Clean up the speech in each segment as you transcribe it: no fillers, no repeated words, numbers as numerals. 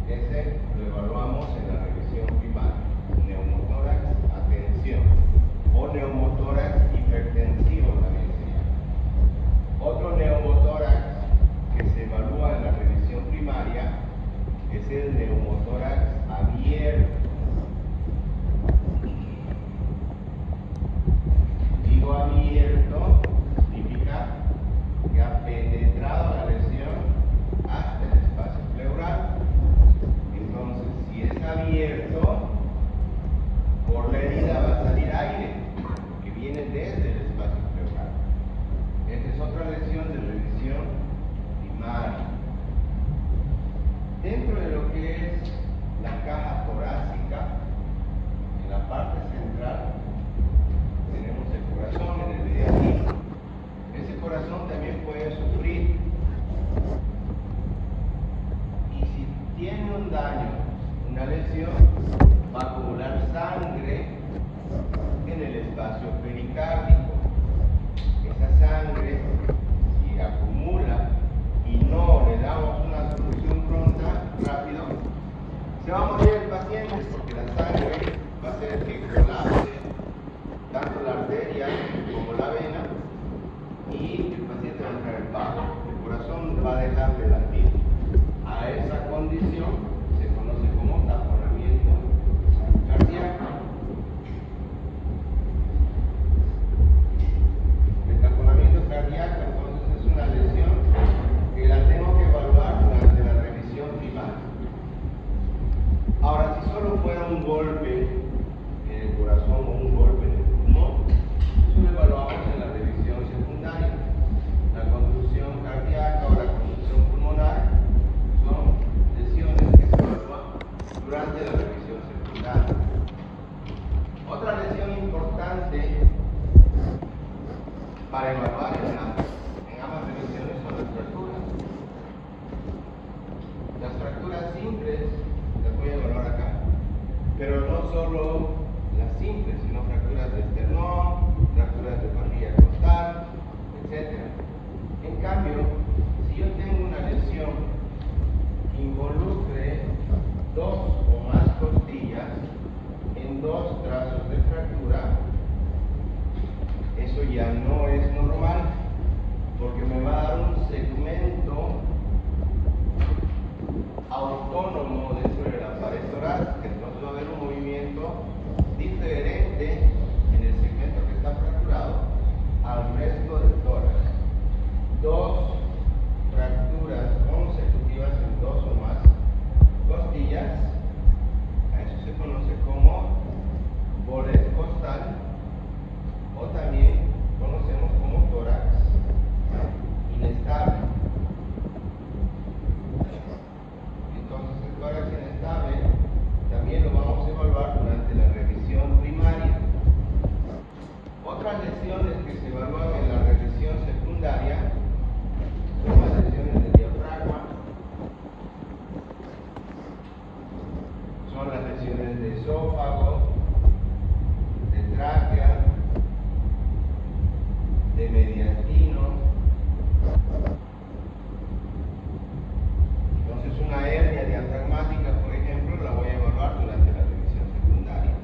Ese lo evaluamos en la revisión primaria. Neumotórax, atención. O neumotórax hipertensivo también se llama. Otro neumotórax que se evalúa en la revisión primaria es el neumotórax abierto. Digo abierto, significa que ha penetrado la lesión hasta el espacio pleural. Entonces, si es abierto, por la herida va a salir aire que viene desde el espacio pleural. Esta es otra lesión de revisión primaria. Dentro de lo que es la caja torácica, en la parte central, tenemos el corazón en el mediastino. Ese corazón también puede sufrir. Y si tiene un daño, una lesión, va a acumular sangre en el espacio pericárdico. Esa sangre, si acumula y no le damos una solución pronta, rápido, se va a morir el paciente porque la sangre va a hacer que colapse tanto la arteria como la vena y el paciente va a entrar en paro. El corazón va a dejar de latir. A esa condición se conoce como taponamiento cardíaco. El taponamiento cardíaco entonces es una lesión que la tengo que evaluar durante la revisión primaria. Ahora, si solo fuera un golpe en el corazón o un golpe en el pulmón, eso lo evaluamos en la revisión secundaria. La contusión cardíaca o la contusión pulmonar son lesiones que se evalúan durante la revisión secundaria. Otra lesión importante para evaluar en ambas revisiones son las fracturas. Las fracturas simples las voy a evaluar acá, pero no solo las simples, sino fracturas de esternón, fracturas de barriga costal, etc. En cambio, si yo tengo una lesión que involucre dos o más costillas en dos trazos de fractura, eso ya no es normal, porque me va a dar un segmento autónomo dentro de la pared torácica. Entonces va a haber un movimiento diferente en el segmento que está fracturado al resto del tórax. Dos fracturas consecutivas en dos o más costillas, a eso se conoce como bolet costal, o también conocemos como tórax inestable. Entonces el tórax inestable también lo vamos a evaluar durante la revisión primaria. Otras lesiones que se evalúan en la revisión secundaria son las lesiones del diafragma, son las lesiones de esófago, de tráquea, de mediastino. Entonces una hernia diafragmática, por ejemplo, la voy a evaluar durante la revisión secundaria.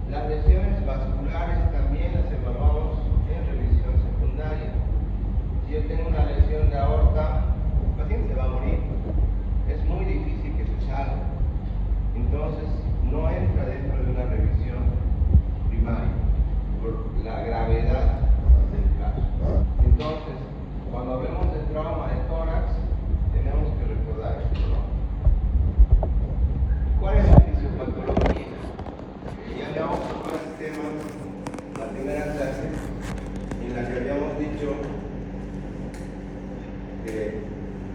Las lesiones vasculares también las evaluamos en revisión secundaria. Si yo tengo una lesión de aorta, el paciente se va a morir. Es muy difícil que se salga. Entonces no entra dentro de una revisión primaria por la gravedad del caso. Entonces, cuando hablemos de trauma de tórax, tenemos que recordar esto, ¿no? ¿Cuál es la fisiopatología? Ya habíamos tocado este tema la primera clase, en la que habíamos dicho que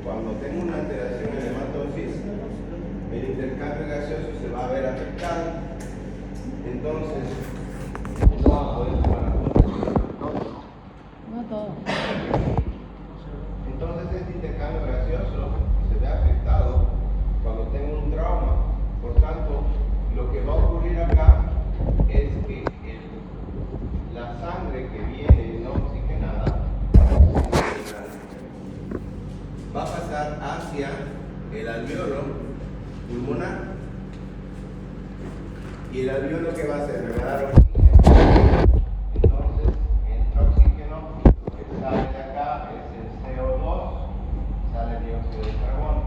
cuando tengo una alteración en el hematosis, el intercambio gaseoso se va a ver afectado. Entonces, no va a poder tomar la No todo. Entonces este intercambio gaseoso se ve afectado cuando tengo un trauma. Por tanto, lo que va a ocurrir acá es que la sangre que viene no oxigenada va a pasar hacia el alveolo pulmonar. Y el alveolo, ¿qué va a hacer? Me va a dar oxígeno. Entonces, entra oxígeno, lo que sale de acá es el CO2, sale el dióxido de carbono.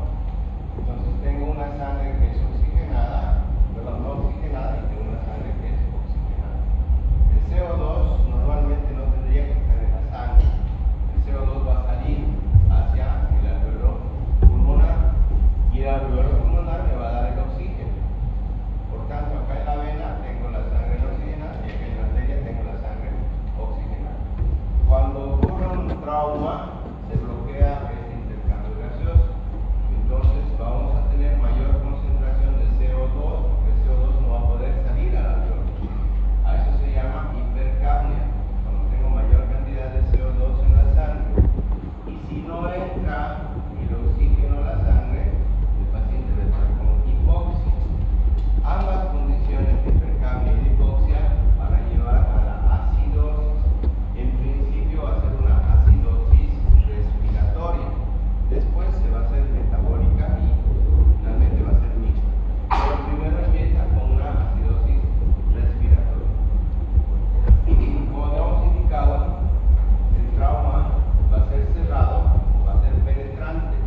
Entonces tengo una sangre que es oxigenada, perdón, no oxigenada, y tengo una sangre que es oxigenada. El CO2 normalmente no tendría que estar en la sangre. El CO2 va a salir hacia el alveolo pulmonar y el alveolo pulmonar me va a dar el oxígeno. Por tanto, acá en la vena tengo la sangre no oxigenada y acá en la arteria tengo la sangre oxigenada. Cuando ocurre un trauma, se bloquea este intercambio gaseoso. Entonces vamos a tener mayor concentración de CO2 porque el CO2 no va a poder salir al alveolo. A eso se llama hipercapnia, cuando tengo mayor cantidad de CO2 en la sangre. Y si no entra el oxígeno a la sangre, el paciente va a estar con hipoxia. Ambas condiciones de hipercapnia y de hipoxia van a llevar a la acidosis. En principio va a ser una acidosis respiratoria. Después se va a hacer metabólica y finalmente va a ser mixta. Pero primero empieza con una acidosis respiratoria. Como habíamos indicado, el trauma va a ser cerrado, va a ser penetrante.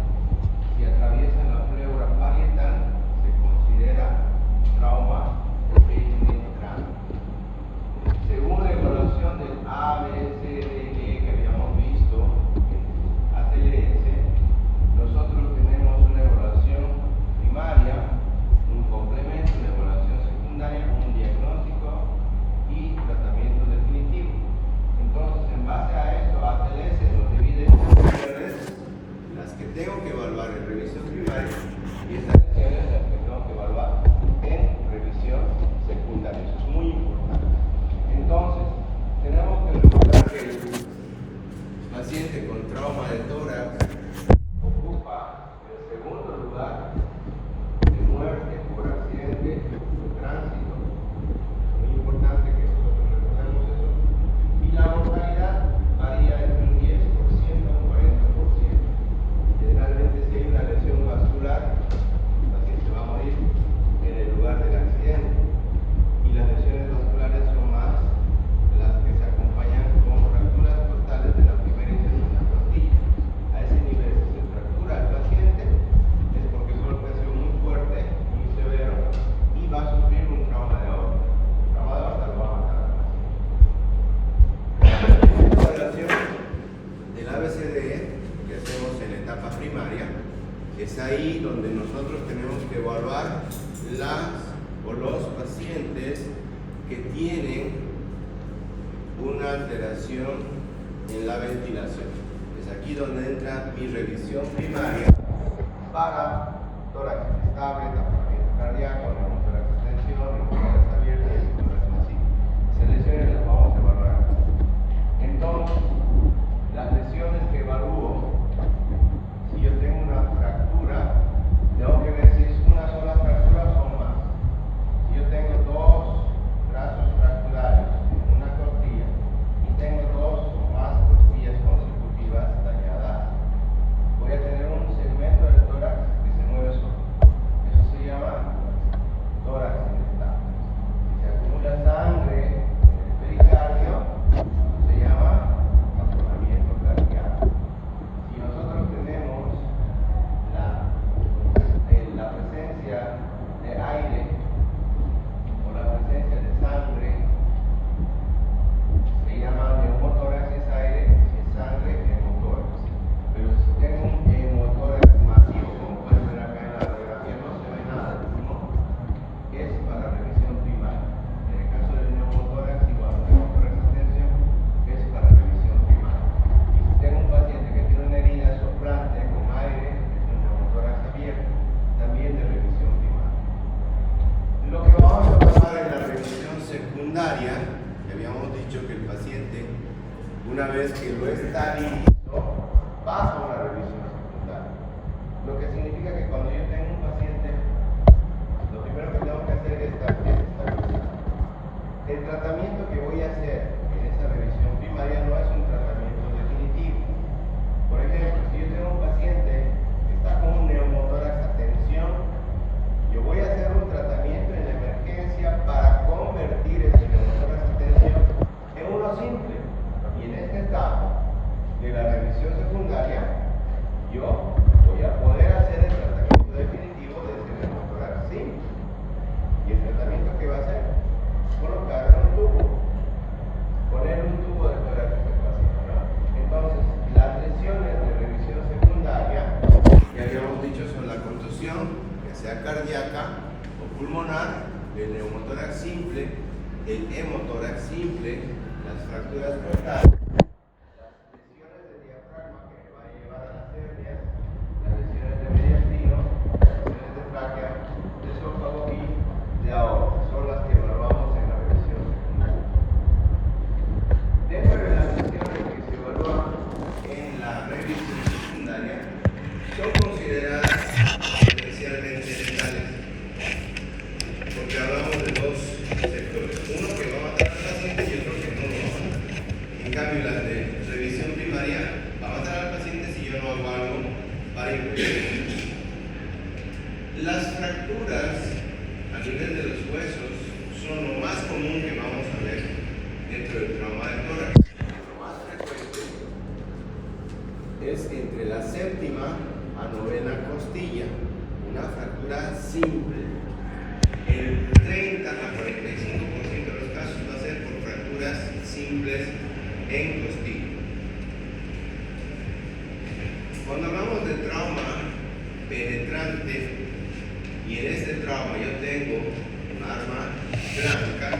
Si atraviesa la pleura parietal, se considera trauma penetrante. Según la evaluación del A, B, C, D, E que habíamos visto en ATLS, nosotros tenemos una evaluación primaria, un complemento, una evaluación secundaria, un diagnóstico y tratamiento definitivo. Entonces, en base a esto, ATLS nos divide en lesiones, las que tengo que evaluar en revisión primaria y estas lesiones las que tengo que evaluar en revisión secundaria. Eso es muy importante. Entonces, tenemos que recordar que el paciente con trauma de tórax ocupa el segundo lugar de muerte por accidente de tránsito. Muy importante que nosotros recordemos eso. Y la mortalidad varía entre un 10% a un 40%. Generalmente, si hay una lesión vascular, el paciente va a morir en el lugar del accidente. Y las lesiones vasculares son más las que se acompañan con fracturas totales de la primera y segunda costilla. A ese nivel, si se fractura el paciente, es porque el golpe ha sido muy fuerte, muy severo, y va a sufrir un trauma de aorta. El trauma de aorta lo va a matar al paciente. La evaluación del ABCDE que hacemos en la etapa primaria es ahí donde nosotros tenemos que evaluar los pacientes que tienen una alteración en la ventilación. Es aquí donde entra mi revisión primaria para tórax estable, tapamiento cardíaco, neumotórax extensión, neumotórax abierta y neumotórax masivo. Esas lesiones las vamos a evaluar. Entonces, las lesiones que evalúo, si yo tengo una fractura, tengo que ver si es una sola fractura o son más. Si yo tengo dos brazos fracturados en una costilla y tengo dos o más costillas consecutivas dañadas, voy a tener un segmento del tórax que se mueve solo. Eso se llama tórax inestable. Si se acumula sangre en el pericardio, se llama aplanamiento cardíaco. Si nosotros tenemos la presencia de aire o la presencia de sangre, se llama neumotórax, si es aire, si es sangre, neumotórax. Pero si tengo un neumotórax masivo, como pueden ver acá en la radiografía, no se ve nada del pulmón, es para revisión primaria. En el caso del neumotórax, igual, neumotórax extensión, es para revisión primaria. Y si tengo un paciente que tiene una herida soplante con aire, es un neumotórax abierto, también de revisión primaria. Lo que vamos a pasar en la revisión secundaria, que habíamos dicho que el paciente, una vez que lo está listo, pasa a una revisión secundaria. Lo que significa que cuando yo tengo un paciente, lo primero que tengo que hacer es estabilizar. El tratamiento que voy a hacer en esa revisión primaria no es un tratamiento definitivo. Por ejemplo, si yo tengo un paciente que está con un neumotórax el hemotórax simple, las fracturas frontales, las lesiones de diafragma que me va a llevar a las hernias, las lesiones de mediastino, las lesiones de tráquea, de esófago y de aorta, son las que evaluamos en la revisión secundaria. Dentro de las lesiones que se evalúan en la revisión secundaria, son consideradas especialmente letales, porque hablamos de dos sectores, uno que va a matar al paciente y otro que no lo va a matar. En cambio, las de revisión primaria va a matar al paciente si yo no hago algo para impedirlo. Las fracturas a nivel de los huesos son lo más común que vamos a ver dentro del trauma del tórax. Lo más frecuente es entre la séptima a novena costilla, una fractura simple. El 30 a 45% de los casos va a ser por fracturas simples en costilla. Cuando hablamos de trauma penetrante, y en este trauma yo tengo un arma blanca,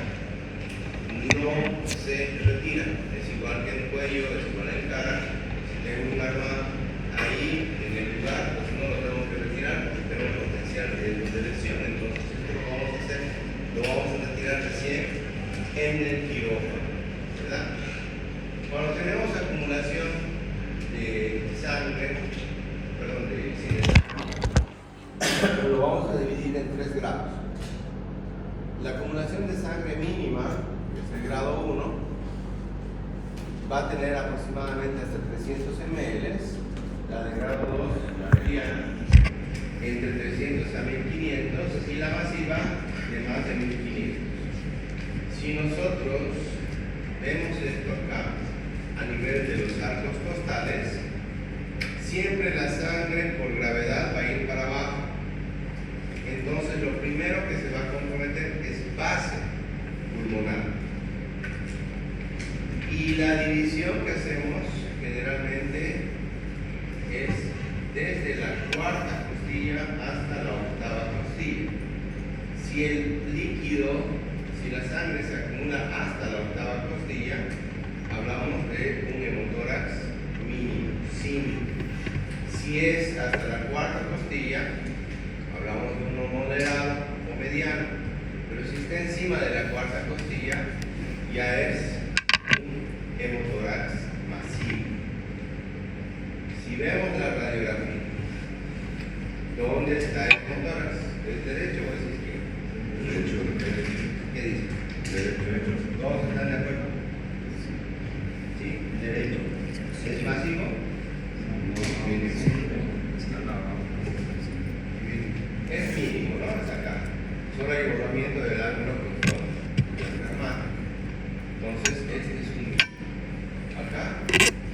no se retira. Es igual que en el cuello, es igual en cara. Si tengo un arma ahí en el lugar, pues no lo tengo que retirar porque tengo potencial de lesión. Entonces esto lo vamos a hacer, lo vamos a retirar recién en el quirófano, ¿verdad? Cuando tenemos acumulación de sangre, perdón, de lo vamos a dividir en 3 grados. La acumulación de sangre mínima, que es el grado 1, va a tener aproximadamente hasta 300 ml. La de grado 2, la mediana, entre 300 a 1500 y la masiva de más de 1500. Si nosotros vemos esto acá, a nivel de los arcos costales, siempre la sangre por gravedad va a ir para abajo. Entonces lo primero que se va a comprometer es base pulmonar. Y la división que hacemos generalmente es desde la cuarta costilla hasta la octava costilla. Si el líquido, si la sangre se acumula hasta la octava costilla, hablamos de un hemotórax mínimo, simple. Si es hasta la cuarta costilla, hablamos de uno moderado o mediano, pero si está encima de la cuarta costilla, ya es un hemotórax masivo. Si vemos la radiografía, ¿dónde está el hemotórax? ¿Es derecho o es izquierdo? Derecho. ¿Qué dice? Derecho. ¿Todos están de acuerdo? Sí, derecho. ¿Es masivo? No, mínimo. Es mínimo, ¿no? Es acá. Solo hay borramiento del ángulo dramático. Entonces, este es un mínimo. Acá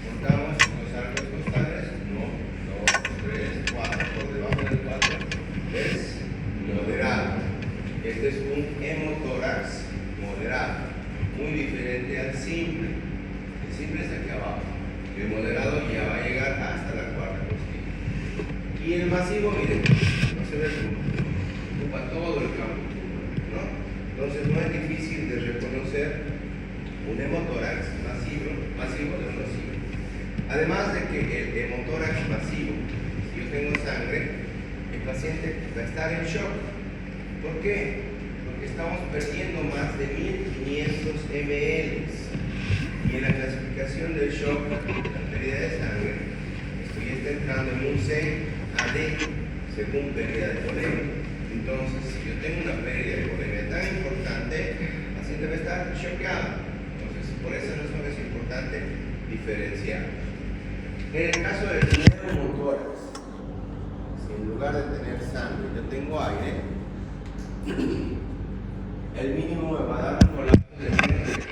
contamos los arcos costales. 1, 2, 3, 4. Por debajo del 4 es moderado. Este es un hemotórax moderado, muy diferente al simple. El simple es aquí abajo. El moderado ya va a llegar hasta la cuarta costilla. Y el masivo, miren, no se ve ocupa todo el campo, ¿no? Entonces no es difícil de reconocer un hemotórax masivo de uno simple. Además de que el hemotórax masivo, si yo tengo sangre, el paciente va a estar en shock. ¿Por qué? Porque estamos perdiendo más de 1500 ml. Y en la clasificación del shock, la pérdida de sangre, esto ya está entrando en un C a D, según pérdida de colemia. Entonces, si yo tengo una pérdida de colemia tan importante, el paciente va a estar choqueado. Entonces, por esa razón es importante diferenciar. En el caso del neumotórax, si en lugar de tener sangre yo tengo aire, el mínimo me va a dar un colapso de menos del 15%.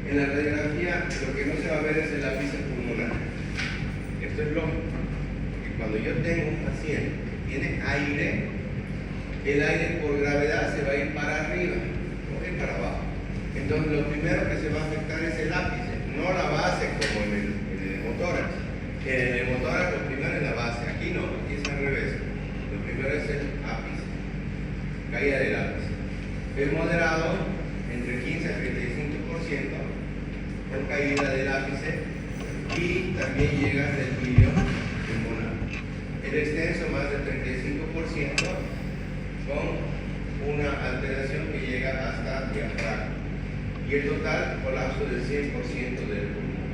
En la radiografía lo que no se va a ver es el ápice pulmonar. Esto es lógico, porque cuando yo tengo un paciente que tiene aire, el aire por gravedad se va a ir para arriba, no va a ir para abajo. Entonces lo primero que se va a afectar es el ápice, no la base como en el hemotórax. En el hemotórax lo primero es la base, aquí no, aquí es al revés. Lo primero es el ápice, caída del ápice. caída del ápice y también llega hasta el vídeo pulmonar. El extenso más del 35% con una alteración que llega hasta diafragma y el total colapso del 100% del pulmón.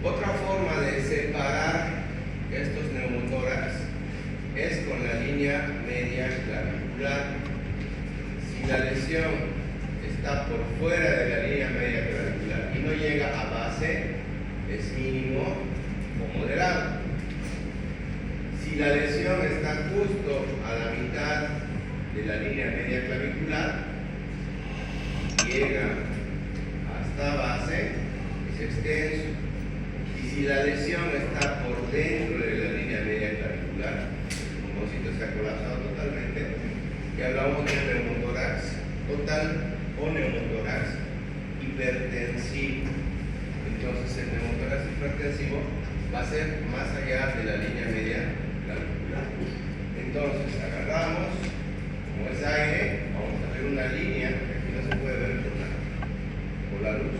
Otra forma de separar estos neumotórax es con la línea media clavicular. Si la lesión está por fuera de la línea media clavicular y no llega a base, es mínimo o moderado. Si la lesión está justo a la mitad de la línea media clavicular, llega hasta base, es extenso. Y si la lesión está por dentro de la línea media clavicular, el pulmoncito se ha colapsado totalmente, y hablamos de neumotórax total o neumotórax hipertensivo. Entonces el neumotórax hipertensivo va a ser más allá de la línea media clavicular. Entonces agarramos, como es aire, vamos a ver una línea, que aquí no se puede ver por la luz,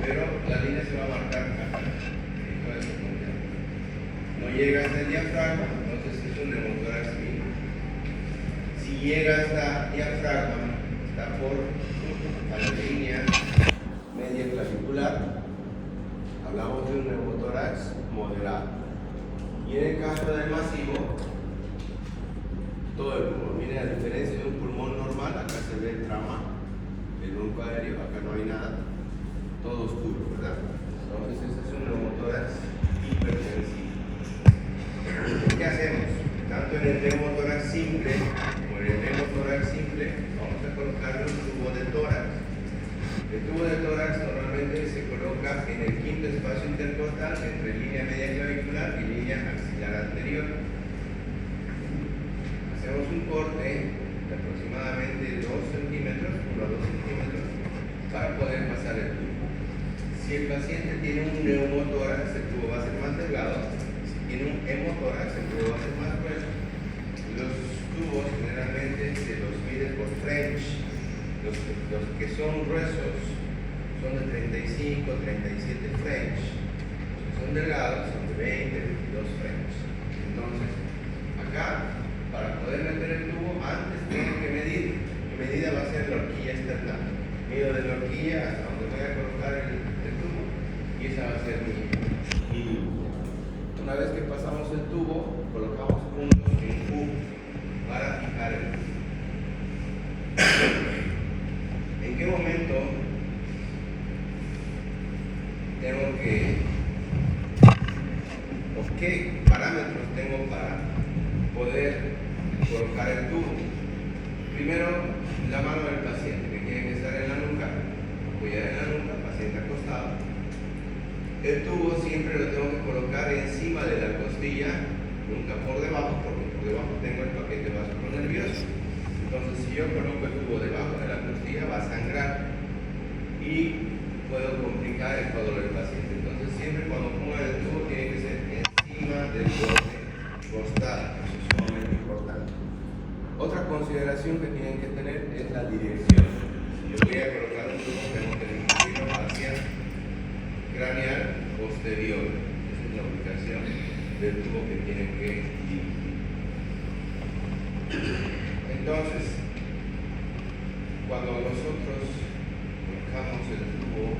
pero la línea se va a marcar acá. No llega hasta el diafragma, entonces es un neumotórax mínimo. Si llega hasta diafragma, está por a la línea media clavicular, hablamos de un neumotórax moderado. Y en el caso del masivo, todo el pulmón. Miren, a diferencia de un pulmón normal, acá se ve el trama, el bronco aéreo, acá no hay nada, todo oscuro, ¿verdad? Entonces ese es un neumotórax hipertensivo. ¿Qué hacemos? Tanto en el neumotórax simple como en el neumotórax simple, vamos a colocarle un tubo de tórax. El tubo de tórax normalmente se coloca en el quinto espacio intercostal entre línea media clavicular y línea axilar anterior. Hacemos un corte de aproximadamente 2 centímetros, 1 a 2 centímetros, para poder pasar el tubo. Si el paciente tiene un neumotórax, el tubo va a ser más delgado. Si tiene un hemotórax, el tubo va a ser más grueso. Los tubos generalmente se los mide por French. Los que son gruesos son de 35, 37 French. Los que son delgados son de 20, 22 French. Entonces, acá, para poder meter el tubo, antes tengo que medir. Mi medida va a ser la horquilla externa. Mido de la horquilla hasta donde voy a colocar el tubo y esa va a ser mi línea. Una vez que pasamos el tubo, colocamos puntos en Q para fijar el tubo. ¿En qué momento tengo que, o qué parámetros tengo para poder colocar el tubo? Primero, la mano del paciente, que tiene que estar en la nuca, apoyar en la nuca, paciente acostado. El tubo siempre lo tengo que colocar encima de la costilla, nunca por debajo, porque por debajo tengo el paquete vasculonervioso. Entonces, si yo coloco el tubo debajo de la costilla, va a sangrar y puedo complicar el cuadro del paciente. Entonces, siempre cuando ponga el tubo tiene que ser encima del borde costal. Eso es sumamente importante. Otra consideración que tienen que tener es la dirección. Si yo voy a colocar un tubo, tengo que dirigirlo hacia craneal posterior. Esa es la ubicación del tubo que tienen que dirigir. Entonces, cuando nosotros colocamos el tubo,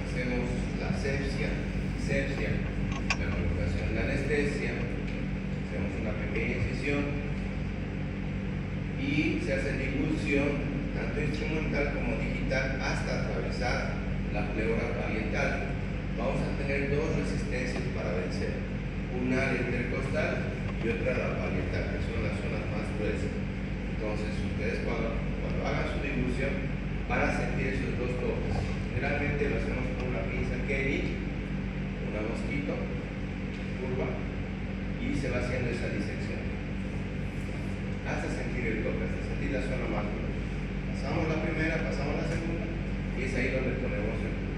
hacemos la asepsia, la colocación de anestesia, hacemos una pequeña incisión y se hace dilución tanto instrumental como digital hasta atravesar la pleura parietal. Vamos a tener dos resistencias para vencer, una la intercostal y otra la parietal, que son las zonas más gruesas. Entonces, ustedes cuando hagan su dilución van a sentir esos dos toques. Generalmente lo hacemos con una pinza Kelly, una mosquito, curva, y se va haciendo esa disección. Hasta sentir el toque, hasta sentir la zona más gruesa. Pasamos la primera, pasamos la segunda, y es ahí donde ponemos el tubo.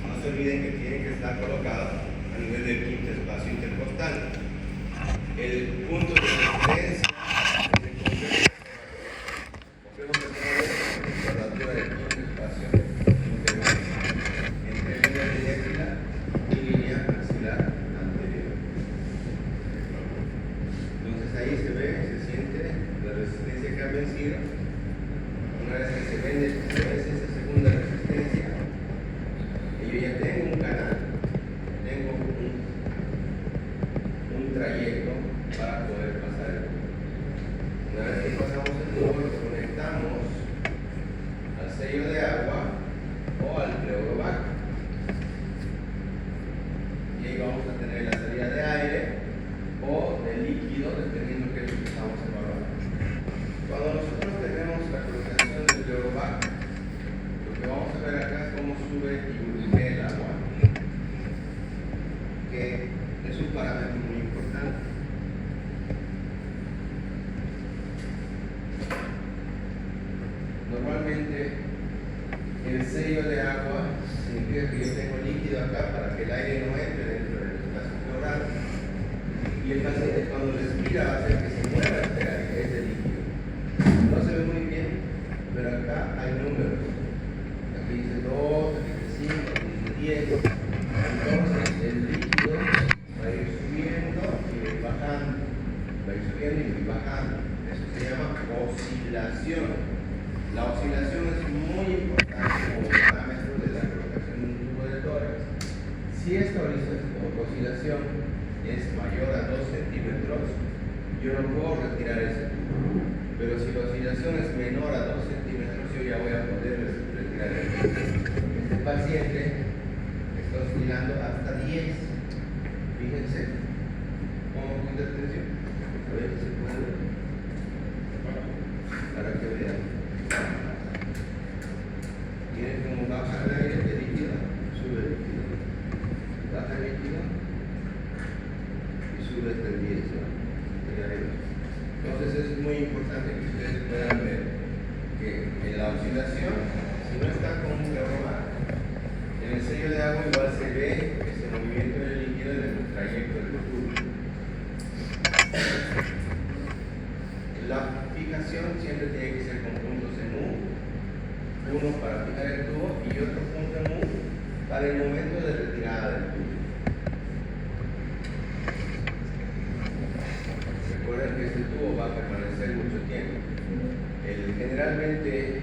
No se olviden que tiene que estar colocado a nivel del quinto espacio intercostal. El punto de referencia complejo es la cuadratura del quinto espacio integral entre línea directa y línea axilar anterior. Entonces ahí se ve, se siente la resistencia que ha vencido. Una vez que se vence esa segunda resistencia, y yo ya tengo un canal, tengo un trayecto para poder pasar el tubo. Una vez que pasamos el tubo, lo conectamos al sello de agua o al pleurovac. Y ahí vamos a tener la salida de aire o de líquido, dependiendo de qué es lo que estamos evaluando. Cuando nosotros tenemos la colocación del pleurovac, lo que vamos a ver acá es cómo sube y burbujea el agua, que es un parámetro muy importante. Normalmente el sello de agua significa que yo tengo líquido acá para que el aire no entre dentro del espacio pleural, y el paciente cuando respira va a hacer que se mueva este aire, este líquido. No se ve muy bien, pero acá hay números. Aquí dice 2, aquí dice 5, aquí dice 10. Entonces el líquido va a ir subiendo y va bajando, va a ir subiendo y bajando. Eso se llama oscilación. La oscilación es muy importante como parámetro de la colocación de un tubo de tórax. Si esta oscilación es mayor a 2 centímetros, yo no puedo retirar ese tubo. Pero si la oscilación es menor a 2 centímetros, yo ya voy a poder retirar el tubo. Este paciente está oscilando hasta 10. Fíjense cómo quita tensión. A ver si se puede ver. Para que vean. Miren cómo baja el aire de líquido, sube el líquido. Baja el líquido y sube hasta el 10. Entonces es muy importante que ustedes puedan ver que en la oscilación, si no está con un pleurovac, en el sello de agua igual se ve ese movimiento del líquido en el trayecto del tubo. La fijación siempre tiene que ser con puntos en U, uno para fijar el tubo y otro punto en U para el momento de retirada del tubo. Recuerden que este tubo va a permanecer mucho tiempo. Generalmente,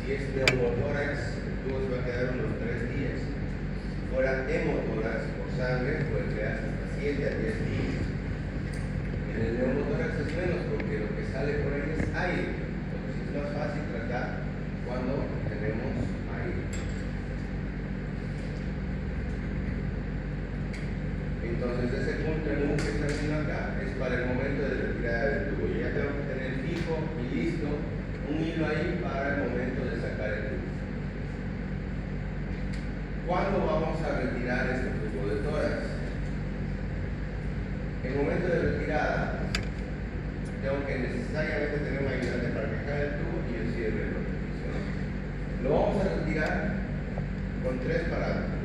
si es neumotórax, el tubo se va a quedar unos 3 días. Si fuera hemotórax por sangre, puede quedarse hasta 7 a 10 días. En el neumotórax es menos porque lo que sale por ahí es aire. Entonces es más fácil tratar cuando tenemos aire. Entonces ese punto en U que está haciendo acá es para el momento de retirada del tubo. Yo ya tengo que tener fijo y listo un hilo ahí para el momento de sacar el tubo. ¿Cuándo vamos a retirar este tubo de tórax? En el momento de retirada tengo que necesariamente tener un ayudante para que caiga el tubo y yo cierre el orificio. Lo vamos a retirar con 3 parámetros.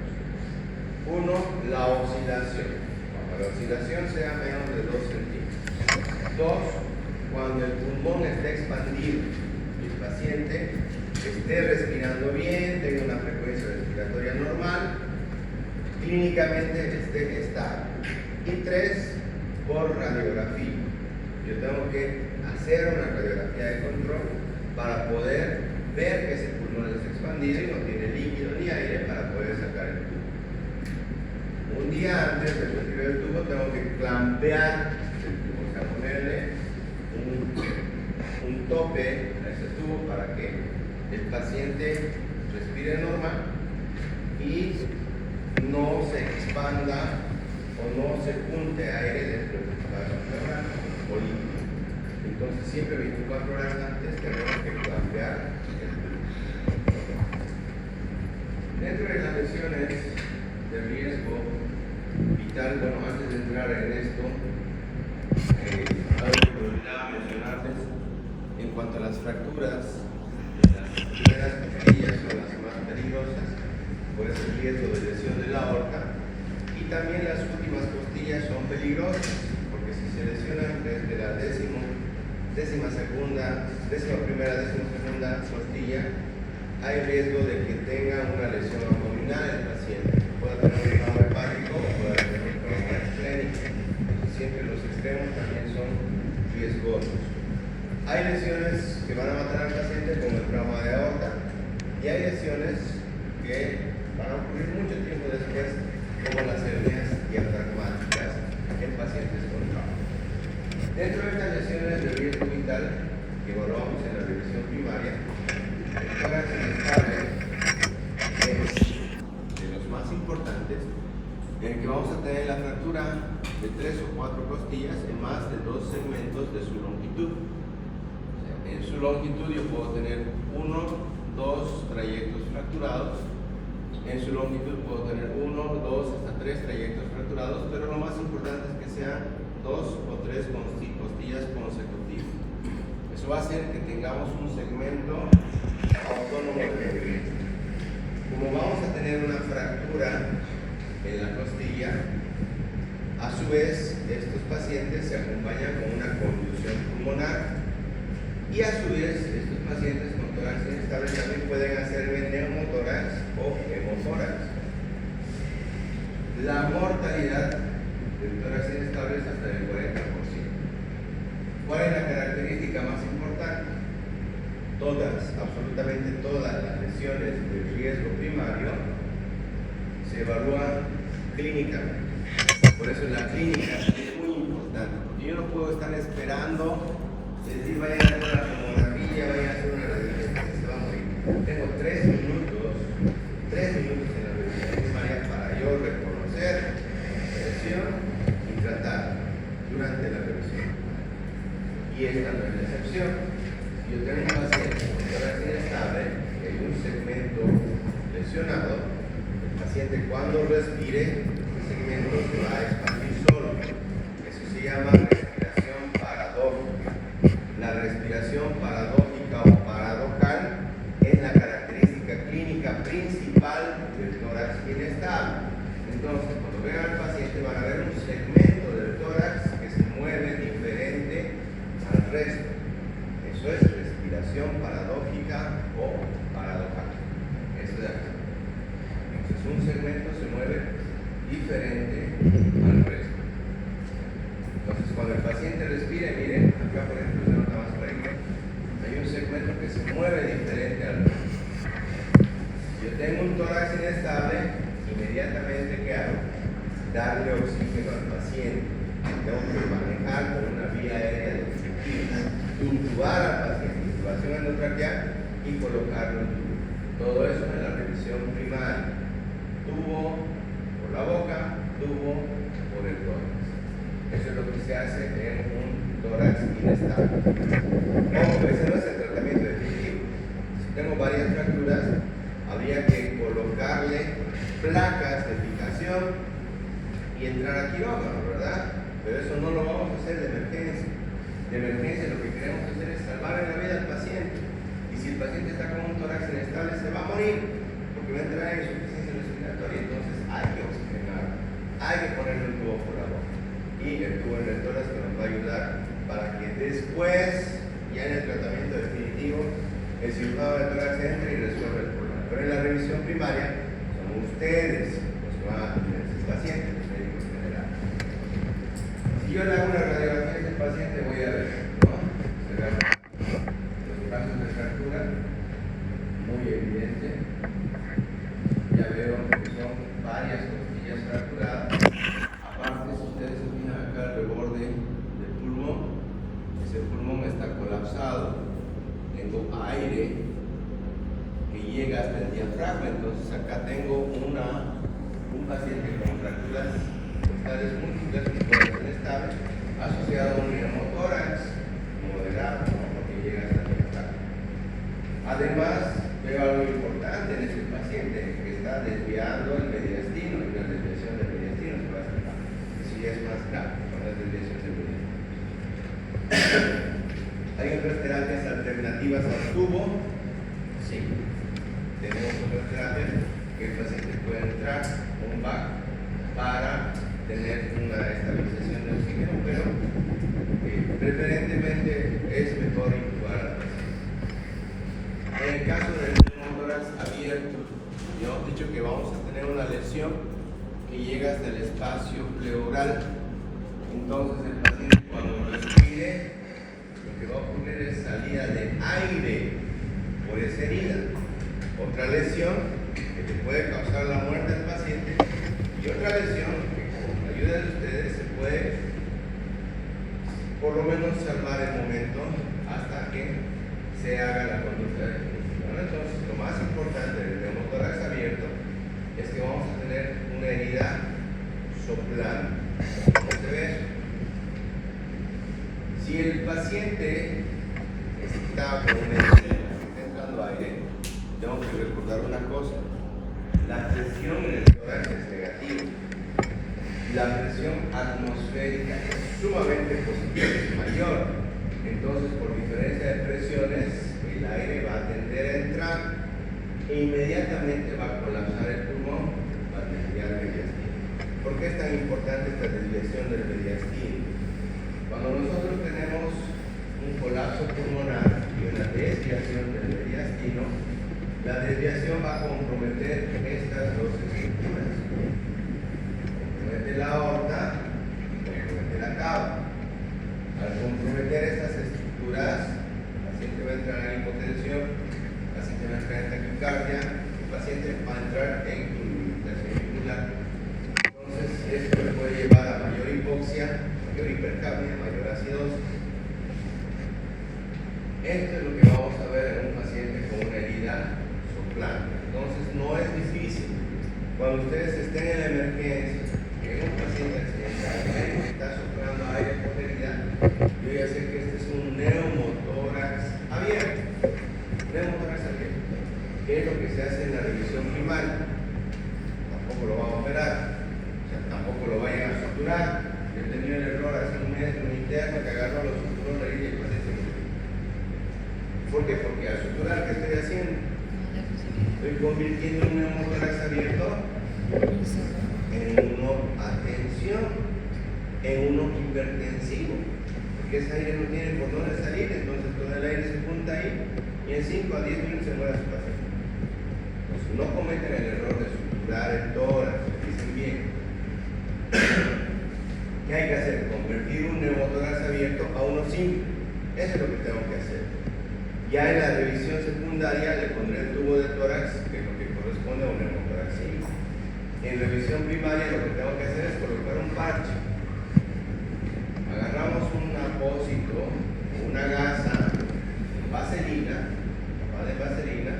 Uno, la oscilación. Cuando la oscilación sea menos de 2 centímetros. 2, cuando el pulmón esté expandido y el paciente esté respirando bien, tenga una frecuencia respiratoria normal, clínicamente esté estable. Y 3, por radiografía. Yo tengo que hacer una radiografía de control para poder ver que ese pulmón está expandido y no tiene líquido ni aire para poder sacar el tubo. Un día antes de retirar el tubo tengo que clampear el tubo, o sea, ponerle un tope a ese tubo para que el paciente respire normal y no se expanda o no se junte aire dentro del espacio pleural o líquido. Entonces siempre 24 horas antes tenemos que clampear el tubo. Dentro de las lesiones de riesgo vital, bueno, antes de entrar en esto, algo que me olvidaba mencionarles en cuanto a las fracturas, las primeras costillas son las más peligrosas por ese riesgo de lesión de la aorta, y también las últimas costillas son peligrosas porque si se lesionan desde la décima primera, décima segunda costilla, hay riesgo de que tenga una lesión abdominal el paciente. Puede tener un trauma hepático o puede tener un trauma esplénico. Siempre los extremos también son riesgosos. Hay lesiones que van a matar al paciente como el trauma de aorta y hay lesiones que van a ocurrir mucho tiempo después como las hernias diafragmáticas en pacientes con trauma. Dentro de estas lesiones de riesgo vital que evaluamos en la revisión primaria, el tórax inestable es de los más importantes, en el que vamos a tener la fractura de 3 o 4 costillas en más de 2 segmentos de su longitud. En su longitud yo puedo tener 1, 2 trayectos fracturados. En su longitud puedo tener 1, 2, hasta 3 trayectos fracturados, pero lo más importante es que sean 2 o 3 costillas consecutivas. Eso va a hacer que tengamos un segmento autónomo de movimiento. Como vamos a tener una fractura en la costilla, a su vez estos pacientes se acompañan con una contusión pulmonar. Y a su vez, estos pacientes con tórax inestable también pueden hacerme neumotórax o hemotórax. La mortalidad del tórax inestable es hasta el 40%. ¿Cuál es la característica más importante? Absolutamente todas las lesiones de riesgo primario se evalúan clínicamente. Por eso la clínica es muy importante, porque yo no puedo estar esperando decir, vayan a hacer una tomografía, vayan a hacer una radiografía, se va a morir. Tengo 3 minutos en la revisión primaria para yo reconocer la lesión y tratar durante la revisión. Y esta no es la excepción. Si yo tengo un paciente con tórax inestable, que hay un segmento lesionado, el paciente cuando respire, ese segmento se va a expandir solo. Eso se llama respiración paradójica. La respiración paradójica o paradojal es la característica clínica principal del tórax inestable. Entonces, cuando vean al paciente van a ver un segmento del tórax que se mueve diferente al resto. Eso es respiración paradójica o paradojal. Eso es aquí. Entonces, un segmento se mueve diferente al resto. Entonces, cuando el paciente respire, miren, acá por ejemplo se nota más clarito, hay un segmento que se mueve diferente al resto. Si yo tengo un tórax inestable, inmediatamente, ¿qué hago? Darle oxígeno al paciente. Tengo que manejar con una vía aérea de oxígeno, intubar al paciente, intubación endotraqueal y colocarlo en tubo. Todo eso en la revisión primaria. Tubo por la boca, tubo por el tórax. Eso es lo que se hace en un tórax inestable. Ojo, ese no es el tratamiento definitivo. Si tengo varias fracturas, habría que colocarle placas de fijación y entrar a quirófano, ¿verdad? Pero eso no lo vamos a hacer de emergencia. De emergencia lo que queremos hacer es salvar la vida al paciente. Y si el paciente está con un tórax inestable, se va a morir porque va a entrar en insuficiencia respiratoria. Entonces hay que oxigenar, hay que ponerle un tubo por la boca. Y el tubo en el tórax que nos va a ayudar para que después, ya en el tratamiento definitivo, el cirujano del tórax entre y resuelva el problema. Pero en la revisión primaria son ustedes los que van a atender a ese paciente, los médicos generales. Si yo le hago una radiografía a este paciente, voy a ver, ¿no? Se ven los casos de fractura, muy evidente. Ya veo que son varias costillas fracturadas. Aparte, si ustedes se fijan acá al reborde del pulmón, ese pulmón está colapsado. Tengo aire que llega hasta el diafragma, entonces acá tengo un paciente con fracturas costales múltiples, un tórax inestable, asociado a un neumotórax moderado, ¿no? Porque llega hasta el diafragma. Además, veo algo importante en este paciente, que está desviando el mediastino, y una desviación del mediastino se va a explicar. Eso ya es más grave, con la desviación del mediastino. ¿Hay otras terapias alternativas al tubo? Sí. Tenemos otras terapias que el paciente puede entrar un VAC para tener una estabilización de oxígeno, pero preferentemente es mejor intubar al paciente. En el caso del neumotórax abierto, ya hemos dicho que vamos a tener una lesión que llega hasta el espacio pleural. Entonces el paciente cuando respire, lo que va a ocurrir es salida de aire por esa herida. Otra lesión que le puede causar la muerte al paciente y otra lesión que con la ayuda de ustedes se puede por lo menos salvar el momento hasta que se haga la conducta definitiva. Entonces lo más importante del neumotórax abierto es que vamos a tener una herida soplando. ¿Cómo se ve eso? Si el paciente está con una herida, está entrando aire, tengo que recordar una cosa: la presión en el tórax es negativa. La presión atmosférica es sumamente positiva, es mayor. Entonces, por diferencia de presiones, el aire va a tender a entrar e inmediatamente va a colapsar el pulmón, va a desviar el mediastino. ¿Por qué es tan importante esta desviación del mediastino? Cuando nosotros tenemos un colapso pulmonar y una desviación del mediastino, la desviación va a comprometer estas dos estructuras. Compromete la aorta y compromete la cava. Al comprometer estas estructuras, el paciente va a entrar en hipotensión, el paciente va a entrar en taquicardia, el paciente va a entrar en irritación auricular. Entonces, esto le puede llevar a mayor hipoxia, mayor hipercapnia, mayor acidosis. Esto es lo que vamos a ver en un paciente con una herida soplante. Entonces, no es difícil. Cuando ustedes estén en la emergencia, que un paciente accidentado, el médico está soplando aire por herida, yo ya sé que este es un neumotórax abierto. Neumotórax abierto. ¿Qué es lo que se hace en la revisión primaria? Tampoco lo vamos a operar, o sea, tampoco lo vayan a suturar. Yo he tenido el error hace un mes de un interno que agarró los suturó la herida y el paciente murió. ¿Por qué? Porque al suturar, ¿qué estoy haciendo? Estoy convirtiendo un neumotórax abierto en uno, atención, en uno hipertensivo, porque ese aire no tiene por dónde salir, entonces todo el aire se junta ahí y en 5 a 10 minutos se muere su paciente. Entonces no cometen el error de suturar el tórax, dicen bien. ¿Qué hay que hacer? Convertir un neumotórax abierto a uno simple. Eso es lo que tengo que hacer. Ya en la revisión secundaria le pondré el tubo de tórax, que es lo que corresponde a un neumotórax simple. En revisión primaria lo que tengo que hacer es colocar un parche. Agarramos un apósito o una gasa, vaselina, capa de vaselina,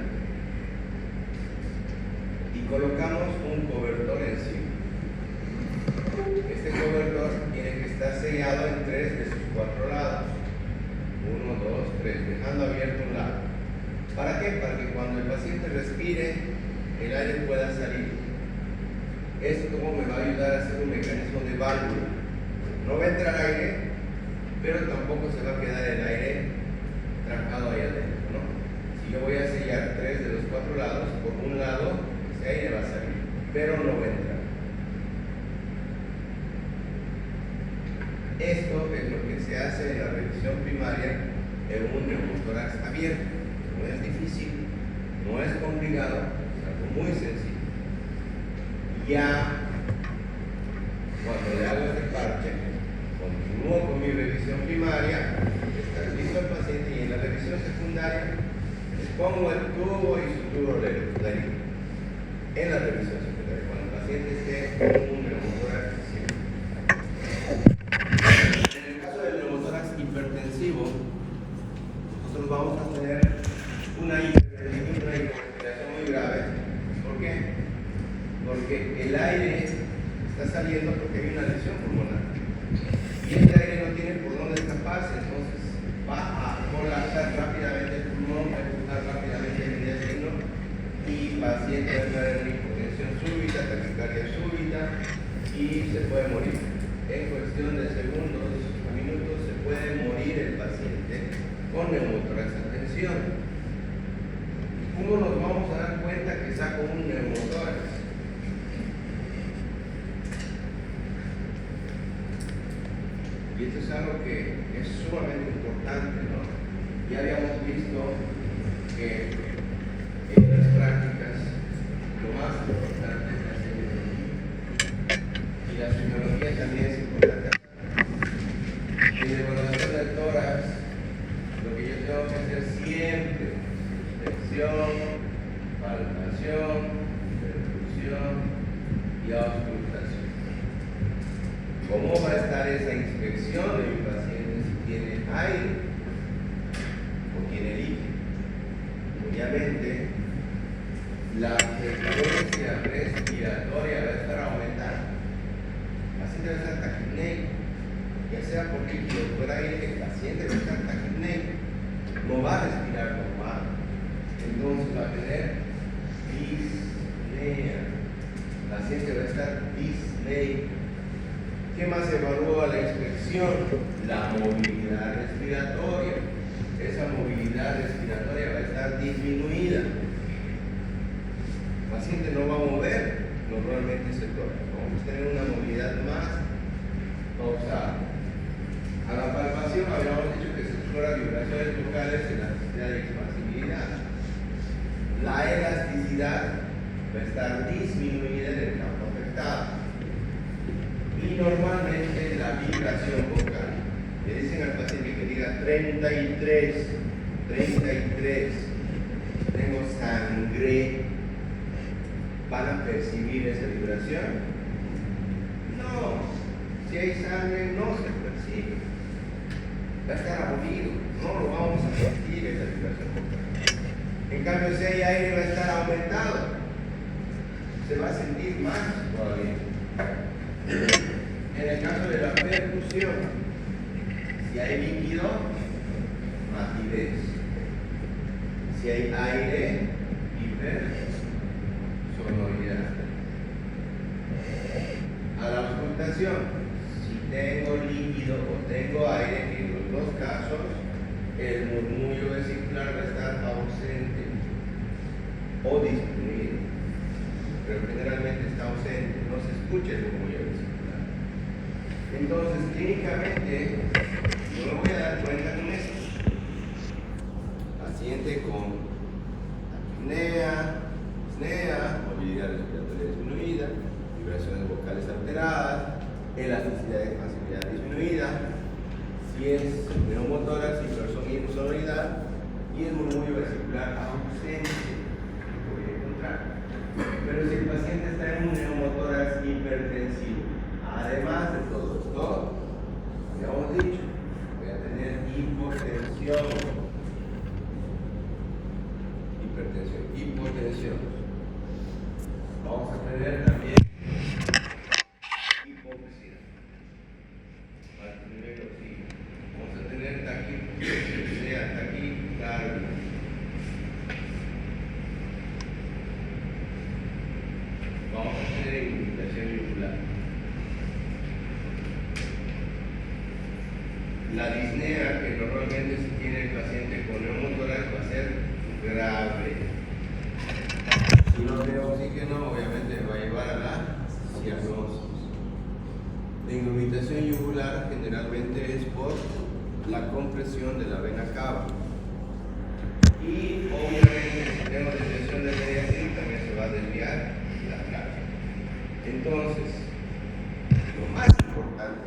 y colocamos un cobertor encima. Este cobertor tiene que estar sellado en 3 de sus 4 lados. 1, 2, 3, dejando abierto un lado. ¿Para qué? Para que cuando el paciente respire, el aire pueda salir. Esto me va a ayudar a hacer un mecanismo de válvula. No va a entrar aire, pero tampoco se va a quedar el aire trancado ahí adentro, ¿no? Si yo voy a sellar 3 de los 4 lados, por un lado ese aire va a salir, pero no va a entrar. Esto es lo que se hace en la revisión primaria en un neumotórax abierto. No es difícil, no es complicado, es algo muy sencillo. Ya cuando le hago este parche, continúo con mi revisión primaria, estabilizo al paciente y en la revisión secundaria les pongo el tubo y suturo la herida. En la revisión secundaria, cuando el paciente esté con un neumotórax simple. En el caso del neumotórax hipertensivo, nosotros vamos a tener una hiperventilación muy grave. ¿Por qué? Porque el aire está saliendo porque hay una lesión pulmonar y este aire no tiene por dónde escaparse, entonces va a colapsar rápidamente el pulmón, va a empujar rápidamente el mediastino y el paciente va a entrar en hipotensión súbita, taquicardia súbita y se puede morir. En cuestión de segundos o minutos se puede morir el paciente con neumotórax. Atención, ¿cómo nos vamos a dar cuenta que saco un neumotórax? Y esto es algo que es sumamente importante, ¿no? Ya habíamos visto que en las prácticas lo más importante es la semiología. Y la semiología también es importante. En la evaluación del tórax, lo que yo tengo que hacer siempre es inspección, palpación, percusión y auscultación. ¿Cómo va a estar esa inspección de mi paciente si tiene aire o tiene líquido? Obviamente, la frecuencia respiratoria va a estar aumentando. El paciente va a estar taquipneico, ya sea por líquido o por aire, el paciente va a estar taquipneico, no va a respirar normal. Entonces va a tener disnea. El paciente va a estar disneico. ¿Qué más evalúa la inspección? La movilidad respiratoria. Esa movilidad respiratoria va a estar disminuida. El paciente no va a mover normalmente ese tórax. Vamos a tener una movilidad más pausada. A la palpación habíamos dicho que se explora vibraciones vocales, elasticidad y expansibilidad. La elasticidad va a estar disminuida en el campo afectado. Y normalmente la vibración vocal, le dicen al paciente que diga 33, tengo sangre, ¿van a percibir esa vibración? No, si hay sangre no se percibe, va a estar aburrido, no lo vamos a sentir esa vibración vocal. En cambio, si hay aire va a estar aumentado, se va a sentir más todavía. En el caso de la percusión, si hay líquido, matidez. Si hay aire, hipersonoridad. A la auscultación, si tengo líquido o tengo aire, en los dos casos, el murmullo vesicular va a estar ausente o disminuido, pero generalmente está ausente, no se escucha el murmullo vesicular. Entonces, clínicamente, yo me voy a dar cuenta con esto. Paciente con apnea, disnea, movilidad respiratoria disminuida, vibraciones vocales alteradas, elasticidad y expansibilidad disminuida, si es neumotórax, hipersonoridad y el murmullo vesicular ausente, lo voy a encontrar. Pero si el paciente está en un neumotórax hipertensivo, además de todo esto, ya hemos dicho, voy a tener hipotensión. Vamos a tener también hipoxia. Vamos a tener taquicardia. Vamos a tener irritación yugular. La disnea que normalmente se tiene el paciente con neumotórax va a ser grave. Si no tiene oxígeno, obviamente va a llevar a la cianosis. La irritación yugular generalmente es por la compresión de la vena cava. Y obviamente si tengo desviación de mediación también se va a desviar la carga. Entonces, lo más importante